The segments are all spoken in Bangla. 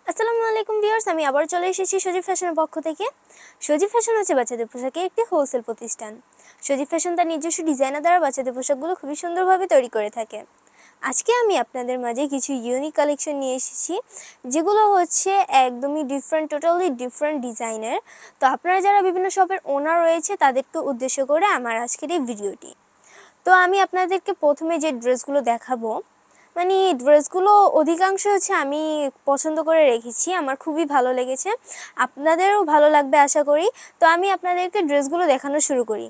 আসসালামু আলাইকুম ভিউয়ার্স, আমি আবার চলে এসেছি সজীব ফ্যাশনের পক্ষ থেকে। সজীব ফ্যাশন হচ্ছে বাচ্চাদের পোশাকের একটি হোলসেল প্রতিষ্ঠান। সজীব ফ্যাশন তার নিজস্ব ডিজাইনার দ্বারা বাচ্চাদের পোশাকগুলো খুবই সুন্দরভাবে তৈরি করে থাকে। আজকে আমি আপনাদের মাঝে কিছু ইউনিক কালেকশন নিয়ে এসেছি, যেগুলো হচ্ছে একদমই ডিফারেন্ট, টোটালি ডিফারেন্ট ডিজাইনের। তো আপনারা যারা বিভিন্ন শপের ওনার রয়েছে তাদেরকে উদ্দেশ্য করে আমার আজকের এই ভিডিওটি। তো আমি আপনাদেরকে প্রথমে যে ড্রেসগুলো দেখাবো, মানে ড্রেসগুলো অধিকাংশ হচ্ছে আমি পছন্দ করে রেখেছি, আমার খুবই ভালো লেগেছে, আপনাদেরও ভালো লাগবে আশা করি। তো আমি আপনাদেরকে ড্রেসগুলো দেখানো শুরু করি।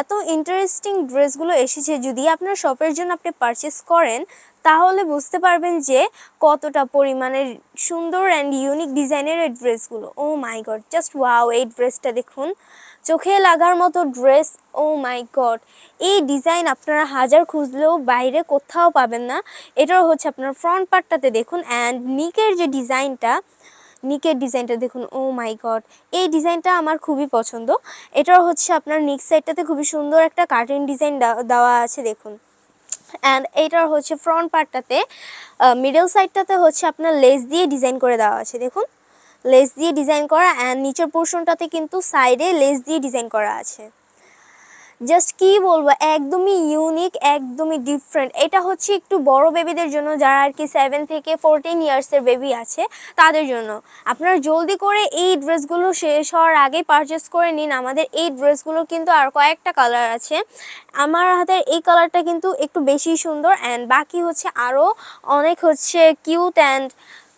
এত ইন্টারেস্টিং ড্রেসগুলো এসেছে, যদি আপনার শপের জন্য আপনি পারচেস করেন তাহলে বুঝতে পারবেন যে কতটা পরিমাণের সুন্দর অ্যান্ড ইউনিক ডিজাইনের এই ড্রেসগুলো। ও মাই গড, জাস্ট ওয়াও! এই ড্রেসটা দেখুন, চোখে লাগার মতো ড্রেস। ও মাই গড, এই ডিজাইন আপনারা হাজার খুঁজলেও বাইরে কোথাও পাবেন না। এটাও হচ্ছে আপনার ফ্রন্ট পার্টটাতে দেখুন, অ্যান্ড নিকের যে ডিজাইনটা দেখুন। ও মাই গড, এই ডিজাইনটা আমার খুবই পছন্দ। এটাও হচ্ছে আপনার নিক সাইডটাতে খুবই সুন্দর একটা কার্টেন ডিজাইন দেওয়া আছে দেখুন। অ্যান্ড এইটার হচ্ছে ফ্রন্ট পার্টটাতে মিডল সাইডটাতে হচ্ছে আপনার লেস দিয়ে ডিজাইন করে দেওয়া আছে দেখুন, লেস দিয়ে ডিজাইন করা, অ্যান্ড নিচের পোর্শনটাতে কিন্তু সাইডে লেস দিয়ে ডিজাইন করা আছে। জাস্ট কি বলবো, একদমই ইউনিক, একদমই ডিফারেন্ট। এটা হচ্ছে একটু বড় বেবিদের জন্য, যারা আর কি 7 থেকে 14 ইয়ার্সের বেবি আছে তাদের জন্য। আপনারা জলদি করে এই ড্রেসগুলো শেষ হওয়ার আগেই পারচেস করে নিন। আমাদের এই ড্রেসগুলো কিন্তু আর কয়েকটা কালার আছে। আমার হাতের এই কালারটা কিন্তু একটু বেশি সুন্দর, অ্যান্ড বাকি হচ্ছে আরও অনেক হচ্ছে কিউট অ্যান্ড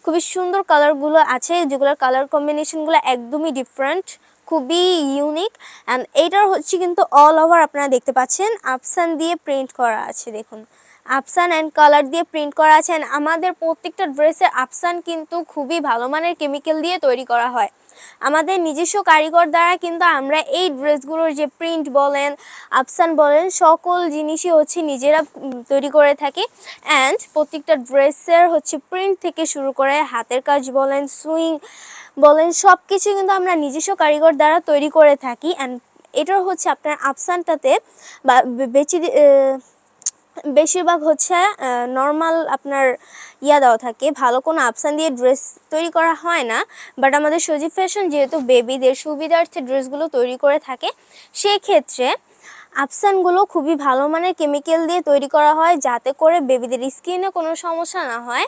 খুবই সুন্দর কালারগুলো আছে, যেগুলোর কালার কম্বিনেশনগুলো একদমই ডিফারেন্ট, খুবই ইউনিক। অ্যান্ড এইটার হচ্ছে কিন্তু অল ওভার আপনারা দেখতে পাচ্ছেন আফসান দিয়ে প্রিন্ট করা আছে দেখুন, আফসান অ্যান্ড কালার দিয়ে প্রিন্ট করা আছে। অ্যান্ড আমাদের প্রত্যেকটা ড্রেসের আফসান কিন্তু খুবই ভালো মানের কেমিক্যাল দিয়ে তৈরি করা হয়। আমাদের নিজস্ব কারিগর দ্বারা কিন্তু আমরা এই ড্রেসগুলোর যে প্রিন্ট বলেন, আফসান বলেন, সকল জিনিসই হচ্ছে নিজেরা তৈরি করে থাকি। অ্যান্ড প্রত্যেকটা ড্রেসের হচ্ছে প্রিন্ট থেকে শুরু করে হাতের কাজ বলেন, সুইং বলেন, সব কিছু কিন্তু আমরা নিজস্ব কারিগর দ্বারা তৈরি করে থাকি। অ্যান্ড এটার হচ্ছে আপনার আফসানটাতে বা বেশিরভাগ হচ্ছে নর্মাল আপনার দেওয়া থাকে, ভালো কোনো আফসান দিয়ে ড্রেস তৈরি করা হয় না। বাট আমাদের সজীব ফ্যাশন যেহেতু বেবিদের সুবিধার্থে ড্রেসগুলো তৈরি করে থাকে, সেক্ষেত্রে আফসানগুলো খুবই ভালো মানের কেমিক্যাল দিয়ে তৈরি করা হয়, যাতে করে বেবিদের স্কিনে কোনো সমস্যা না হয়,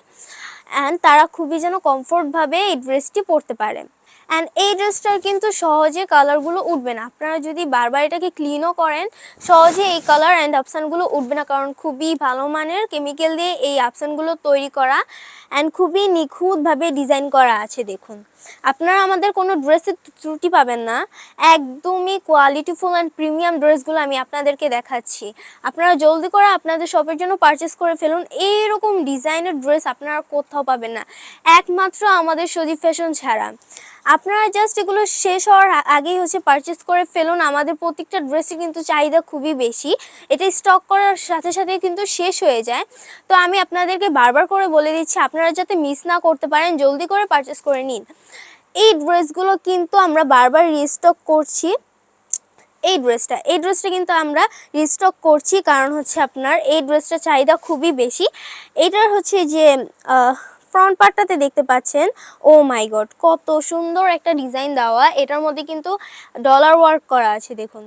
অ্যান্ড তারা খুবই যেন কমফোর্টভাবে এই ড্রেসটি পরতে পারে। অ্যান্ড এই ড্রেসটার কিন্তু সহজে কালারগুলো উঠবে না, আপনারা যদি বারবার এটাকে ক্লিনও করেন সহজে এই কালার অ্যান্ড অপশানগুলো উঠবে না, কারণ খুবই ভালো মানের কেমিক্যাল দিয়ে এই অপশানগুলো তৈরি করা, অ্যান্ড খুবই নিখুঁতভাবে ডিজাইন করা আছে দেখুন। আপনারা আমাদের কোনো ড্রেসের ত্রুটি পাবেন না, একদমই কোয়ালিটিফুল অ্যান্ড প্রিমিয়াম ড্রেসগুলো আমি আপনাদেরকে দেখাচ্ছি। আপনারা জলদি করে আপনাদের শপের জন্য পারচেস করে ফেলুন, এইরকম ডিজাইনের ড্রেস আপনারা কোথাও পাবেন না, একমাত্র আমাদের সজীব ফ্যাশন ছাড়া। আপনারা জাস্ট এগুলো শেষ হওয়ার আগেই হচ্ছে পারচেস করে ফেলুন। আমাদের প্রত্যেকটা ড্রেসে কিন্তু চাহিদা খুবই বেশি, এটা স্টক করার সাথে সাথে কিন্তু শেষ হয়ে যায়। তো আমি আপনাদেরকে বারবার করে বলে দিচ্ছি, আপনারা যাতে মিস না করতে পারেন জলদি করে পারচেস করে নিন। এই ড্রেসগুলো কিন্তু আমরা বারবার রিস্টক করছি, এই ড্রেসটা কিন্তু আমরা রিস্টক করছি, কারণ হচ্ছে আপনার এই ড্রেসটা চাহিদা খুবই বেশি। এটার হচ্ছে যে ফ্রন্ট পার্টটাতে দেখতে পাচ্ছেন, ও মাই গড, কত সুন্দর একটা ডিজাইন দেওয়া। এটার মধ্যে কিন্তু ডলার ওয়ার্ক করা আছে দেখুন,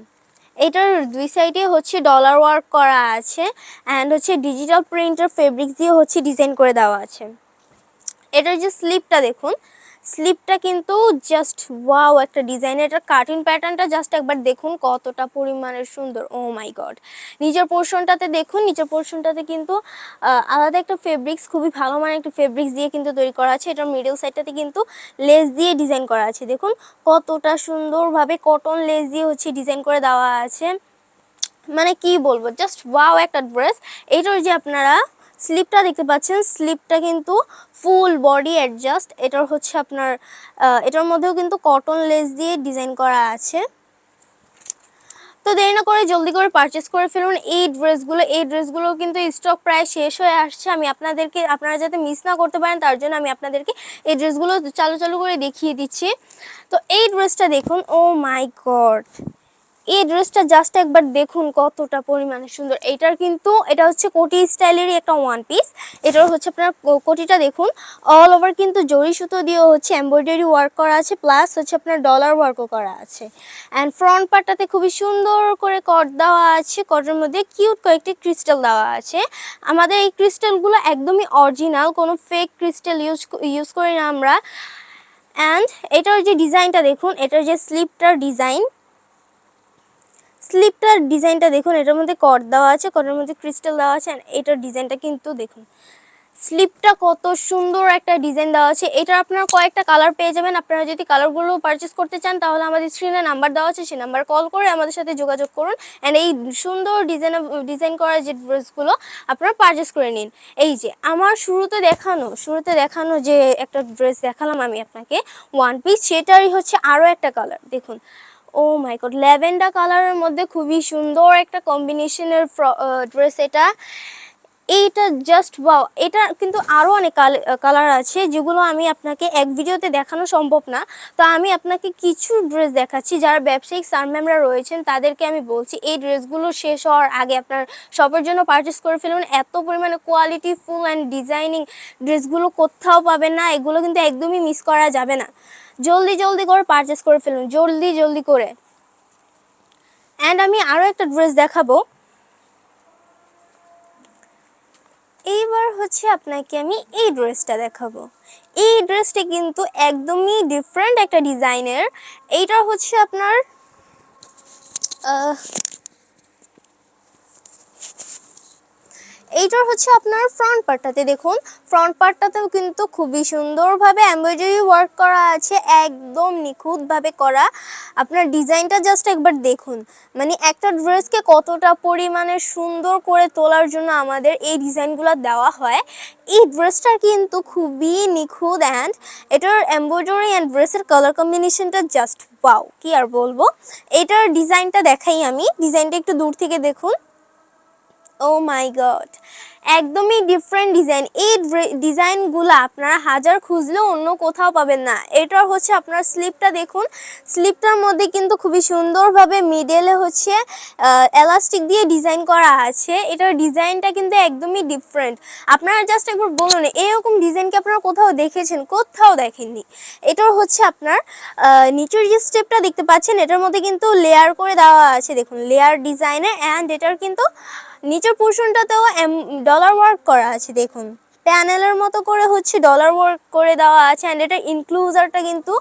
এটার দুই সাইডে হচ্ছে ডলার ওয়ার্ক করা আছে, অ্যান্ড হচ্ছে ডিজিটাল প্রিন্টার ফেব্রিক্স দিয়ে হচ্ছে ডিজাইন করে দেওয়া আছে। এটার যে স্লিপটা দেখুন, স্লিপটা কিন্তু জাস্ট ওয়াও একটা ডিজাইন। এটার কাটিং প্যাটার্নটা জাস্ট একবার দেখুন কতটা পরিমাণের সুন্দর। ও মাই গড, নিচের পোর্শনটাতে দেখুন, নিচের পোর্শনটাতে কিন্তু আলাদা একটা ফেব্রিক্স, খুবই ভালো মানের একটা ফেব্রিক্স দিয়ে কিন্তু তৈরি করা আছে। এটার মিডল সাইডটাতে কিন্তু লেস দিয়ে ডিজাইন করা আছে দেখুন, কতটা সুন্দরভাবে কটন লেস দিয়ে হচ্ছে ডিজাইন করে দেওয়া আছে। মানে কি বলবো, জাস্ট ওয়াও একটা ড্রেস। এইটার যে আপনারা স্লিপটা দেখতে পাচ্ছেন, স্লিপটা কিন্তু ফুল বডি অ্যাডজাস্ট। এটার হচ্ছে আপনার এটার মধ্যেও কিন্তু কটন লেস দিয়ে ডিজাইন করা আছে। তো দেরি না করে জলদি করে পারচেস করে ফেলুন এই ড্রেসগুলো কিন্তু স্টক প্রায় শেষ হয়ে আসছে। আমি আপনারা যাতে মিস না করতে পারেন তার জন্য আমি আপনাদেরকে এই ড্রেসগুলো চালু করে দেখিয়ে দিচ্ছি। তো এই ড্রেসটা দেখুন, ও মাই গড, এই ড্রেসটা জাস্ট একবার দেখুন কতটা পরিমাণে সুন্দর। এটা হচ্ছে কোটি স্টাইলেরই একটা ওয়ান পিস। এটার হচ্ছে আপনার কোটিটা দেখুন, অল ওভার কিন্তু জরি সুতো দিয়ে হচ্ছে এমব্রয়ডারি ওয়ার্ক করা আছে, প্লাস হচ্ছে আপনার ডলার ওয়ার্কও করা আছে। অ্যান্ড ফ্রন্ট পার্টটাতে খুবই সুন্দর করে কট দেওয়া আছে, কটের মধ্যে কিউট কয়েকটি ক্রিস্টাল দেওয়া আছে। আমাদের এই ক্রিস্টালগুলো একদমই অরিজিনাল, কোনো ফেক ক্রিস্টাল ইউজ করি না আমরা। অ্যান্ড এটার যে ডিজাইনটা দেখুন, এটার যে স্লিপটার ডিজাইনটা দেখুন, এটার মধ্যে কট দেওয়া আছে, কটের মধ্যে ক্রিস্টাল দেওয়া আছে। এটার ডিজাইনটা কিন্তু দেখুন, স্লিপটা কত সুন্দর একটা ডিজাইন দেওয়া আছে। এটা আপনারা কয়েকটা কালার পেয়ে যাবেন। আপনারা যদি কালারগুলো পারচেস করতে চান তাহলে আমাদের স্ক্রিনে নাম্বার দেওয়া আছে, সেই নাম্বার কল করে আমাদের সাথে যোগাযোগ করুন অ্যান্ড এই সুন্দর ডিজাইন করা যে ড্রেসগুলো আপনারা পারচেস করে নিন। এই যে আমার শুরুতে দেখানো যে একটা ড্রেস দেখালাম আমি আপনাকে ওয়ান পিস, সেটারই হচ্ছে আরও একটা কালার দেখুন। ও মাই গড, ল্যাভেন্ডার কালারের মধ্যে খুবই সুন্দর একটা কম্বিনেশনের ড্রেস এটা। এইটা জাস্ট ওয়াও। এটা কিন্তু আরও অনেক কালার আছে যেগুলো আমি আপনাকে এক ভিডিওতে দেখানো সম্ভব না। তো আমি আপনাকে কিছু ড্রেস দেখাচ্ছি, যারা ব্যবসায়িক স্যার ম্যামরা রয়েছেন তাদেরকে আমি বলছি এই ড্রেসগুলো শেষ হওয়ার আগে আপনার সবার জন্য পারচেস করে ফেলুন। এত পরিমাণে কোয়ালিটি ফুল অ্যান্ড ডিজাইনিং ড্রেসগুলো কোথাও পাবেন না, এগুলো কিন্তু একদমই মিস করা যাবে না। জলদি করে পারচেস করে ফেলুন, জলদি করে। অ্যান্ড আমি আরও একটা ড্রেস দেখাবো। এইবার হচ্ছে আপনাকে আমি এই ড্রেসটা দেখাবো। এই ড্রেসটা কিন্তু একদমই ডিফারেন্ট একটা ডিজাইনের। এইটা হচ্ছে আপনার ফ্রন্ট পার্টটাতে দেখুন, ফ্রন্ট পার্টটাতেও কিন্তু খুবই সুন্দরভাবে এমব্রয়ডারি ওয়ার্ক করা আছে, একদম নিখুঁতভাবে করা। আপনার ডিজাইনটা জাস্ট একবার দেখুন, মানে একটা ড্রেসকে কতটা পরিমাণে সুন্দর করে তোলার জন্য আমাদের এই ডিজাইনগুলো দেওয়া হয়। এই ড্রেসটা কিন্তু খুবই নিখুঁত অ্যান্ড এটার এমব্রয়ডারি অ্যান্ড ড্রেসের কালার কম্বিনেশনটা জাস্ট ওয়াও, কি আর বলবো। এটার ডিজাইনটা দেখাই আমি, ডিজাইনটা একটু দূর থেকে দেখুন। ও মাই গড, একদমই ডিফারেন্ট ডিজাইন। এই ডিজাইনগুলো আপনারা হাজার খুঁজলেও অন্য কোথাও পাবেন না। এটা হচ্ছে আপনার স্লিপটা দেখুন, স্লিপটার মধ্যে কিন্তু খুবই সুন্দরভাবে মিডলে হচ্ছে এলাস্টিক দিয়ে ডিজাইন করা আছে। এটার ডিজাইনটা কিন্তু একদমই ডিফারেন্ট। আপনারা জাস্ট একবার বলুন এরকম ডিজাইন কি আপনারা কোথাও দেখেছেন? কোথাও দেখেননি। এটার হচ্ছে আপনার নিচের যে স্টেপটা দেখতে পাচ্ছেন, এটার মধ্যে কিন্তু লেয়ার করে দেওয়া আছে দেখুন, লেয়ার ডিজাইনে। অ্যান্ড এটার কিন্তু নিচের পোর্শনটাতেও ডলার ওয়ার্ক করা আছে দেখুন, প্যানেলের মতো করে হচ্ছে ডলার ওয়ার্ক করে দেওয়া আছে। অ্যান্ড এটার ইনক্লুজারটা কিন্তু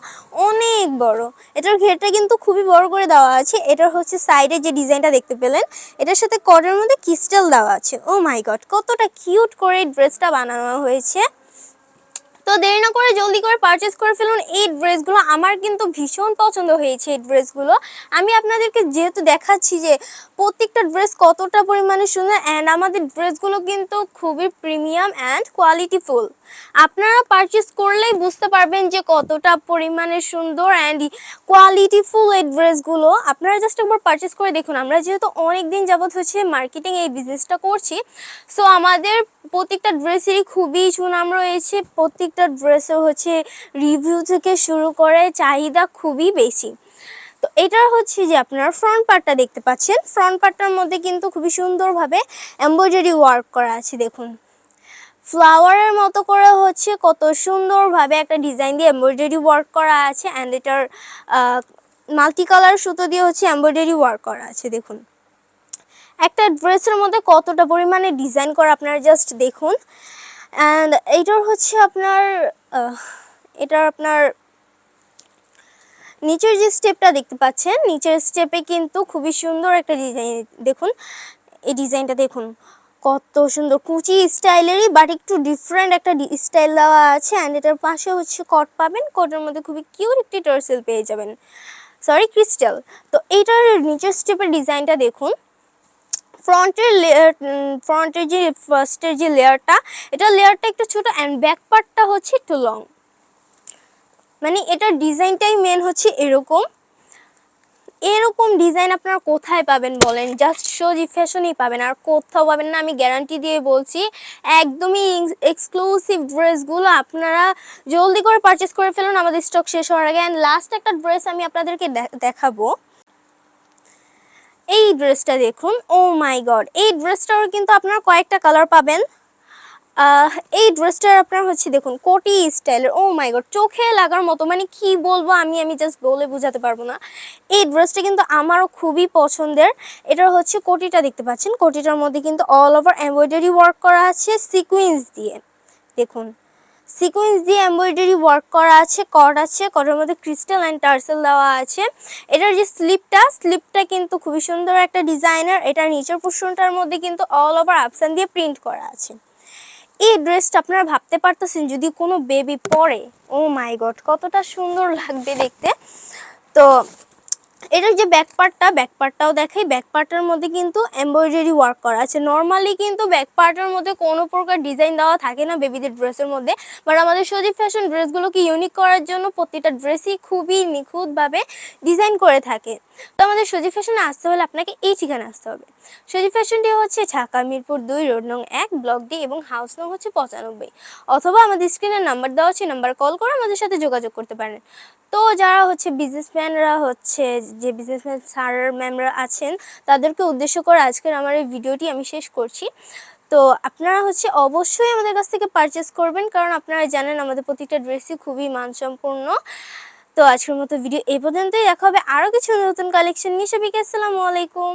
অনেক বড়, এটার ঘেরটা কিন্তু খুবই বড় করে দেওয়া আছে। এটার হচ্ছে সাইডে যে ডিজাইনটা দেখতে পেলেন, এটার সাথে কটের মধ্যে ক্রিস্টাল দেওয়া আছে। ও মাই গড, কতটা কিউট করে ড্রেসটা বানানো হয়েছে। তো দেরি না করে জলদি করে পারচেস করে ফেলুন এই ড্রেসগুলো। আমার কিন্তু ভীষণ পছন্দ হয়েছে এই ড্রেসগুলো। আমি আপনাদেরকে যেহেতু দেখাচ্ছি যে প্রত্যেকটা ড্রেস কতটা পরিমাণে সুন্দর, অ্যান্ড আমাদের ড্রেসগুলো কিন্তু খুবই প্রিমিয়াম অ্যান্ড কোয়ালিটিফুল। আপনারা পারচেস করলেই বুঝতে পারবেন যে কতটা পরিমাণে সুন্দর অ্যান্ড কোয়ালিটিফুল এই ড্রেসগুলো। আপনারা জাস্ট একবার পারচেস করে দেখুন। আমরা যেহেতু অনেক দিন যাবত হচ্ছে মার্কেটিং এই বিজনেসটা করছি, সো আমাদের প্রত্যেকটা ড্রেসেরই খুবই সুনাম রয়েছে। প্রত্যেকটা ড্রেসের হচ্ছে রিভিউ থেকে শুরু করে চাহিদা খুবই বেশি। তো এটা হচ্ছে যে আপনার ফ্রন্ট পার্টটা দেখতে পাচ্ছেন, ফ্রন্ট পার্টটার মধ্যে কিন্তু খুবই সুন্দরভাবে এমব্রয়ডারি ওয়ার্ক করা আছে দেখুন, ফ্লাওয়ারের মতো করে হচ্ছে কত সুন্দরভাবে একটা ডিজাইন দিয়ে এমব্রয়ডারি ওয়ার্ক করা আছে। অ্যান্ড এটার মাল্টি কালার সুতো দিয়ে হচ্ছে এমব্রয়ডারি ওয়ার্ক করা আছে দেখুন। একটা ড্রেসের মধ্যে কতটা পরিমাণে ডিজাইন করা আপনারা জাস্ট দেখুন। অ্যান্ড এটার হচ্ছে আপনার নিচের যে স্টেপটা দেখতে পাচ্ছেন, নিচের স্টেপে কিন্তু খুবই সুন্দর একটা ডিজাইন দেখুন। এই ডিজাইনটা দেখুন কত সুন্দর, কুচি স্টাইলেরই বাট একটু ডিফারেন্ট একটা স্টাইল দেওয়া আছে। অ্যান্ড এটার পাশে হচ্ছে কট পাবেন, কটের মধ্যে খুবই কিউট একটি টার্সেল পেয়ে যাবেন, সরি ক্রিস্টাল। তো এইটার নিচের স্টেপের ডিজাইনটা দেখুন। ফ্রন্টের যে ফার্স্টের যে লেয়ারটা, এটা লেয়ারটা একটু ছোট অ্যান্ড ব্যাক পার্টটা হচ্ছে একটু লং। মানে এটার ডিজাইনটাই মেন হচ্ছে এরকম ডিজাইন আপনারা কোথায় পাবেন বলেন? জাস্ট সজীব ফ্যাশনেই পাবেন, আর কোথাও পাবেন না, আমি গ্যারান্টি দিয়ে বলছি। একদমই এক্সক্লুসিভ ড্রেসগুলো আপনারা জলদি করে পারচেস করে ফেলুন আমাদের স্টক শেষ হওয়ার আগে। অ্যান্ড লাস্ট একটা ড্রেস আমি আপনাদেরকে দেখাবো। এই ড্রেসটা দেখুন, ও মাই গড, এই ড্রেসটারও কিন্তু আপনারা কয়েকটা কালার পাবেন। এই ড্রেসটার আপনার হচ্ছে দেখুন কোটি স্টাইলের, ও মাই গড, চোখে লাগার মতো, মানে কি বলবো আমি জাস্ট বলে বোঝাতে পারবো না। এই ড্রেসটা কিন্তু আমারও খুবই পছন্দের। এটার হচ্ছে কোটিটা দেখতে পাচ্ছেন, কোটিটার মধ্যে কিন্তু অল ওভার এমব্রয়ডারি ওয়ার্ক করা আছে সিকোয়েন্স দিয়ে। দেখুন সিকোয়েন্স দিয়ে এমব্রয়ডারি ওয়ার্ক করা আছে, কট আছে, কটের মধ্যে ক্রিস্টাল অ্যান্ড টার্সেল দেওয়া আছে। এটার যে স্লিপটা কিন্তু খুবই সুন্দর একটা ডিজাইনার। এটার নিচের পোর্শনটার মধ্যে কিন্তু অল ওভার আপসান দিয়ে প্রিন্ট করা আছে। এই ড্রেসটা আপনারা ভাবতে পারতেছেন যদি কোনো বেবি পরে, ও মাই গড কতটা সুন্দর লাগবে দেখতে। তো এটার যে ব্যাক পার্টটাও দেখাই। ব্যাক পার্টের মধ্যে কিন্তু এমব্রয়ডারি ওয়ার্ক করা আছে। নর্মালি কিন্তু ব্যাক পার্টের মধ্যে কোনো প্রকার ডিজাইন দেওয়া থাকে না বেবিদের ড্রেসের মধ্যে, বাট আমাদের সজীব ফ্যাশন ড্রেসগুলোকে ইউনিক করার জন্য প্রতিটা ড্রেসই খুবই নিখুঁতভাবে ডিজাইন করে থাকে। তো আমাদের সজীব ফ্যাশনে আসতে হলে আপনাকে এই ঠিকানা আসতে হবে। সজীব ফ্যাশনটি হচ্ছে ঢাকা মিরপুর 2 রোড নং 1 ব্লক ডি এবং হাউস নং হচ্ছে 95, অথবা আমাদের স্ক্রিনের নাম্বার দেওয়া আছে, নাম্বার কল করে আমাদের সাথে যোগাযোগ করতে পারেন। তো যারা হচ্ছে বিজনেসম্যানরা হচ্ছে, যে বিজনেসম্যান স্যার ম্যামরা আছেন, তাদেরকে উদ্দেশ্য করে আজকের আমার এই ভিডিওটি আমি শেষ করছি। তো আপনারা হচ্ছে অবশ্যই আমাদের কাছ থেকে পারচেস করবেন, কারণ আপনারা জানেন আমাদের প্রত্যেকটা ড্রেসই খুবই মানসম্পন্ন। তো আজকের মতো ভিডিও এই পর্যন্তই, দেখা হবে আরও কিছু নতুন কালেকশন নিয়ে। সবাইকে আসসালামু আলাইকুম।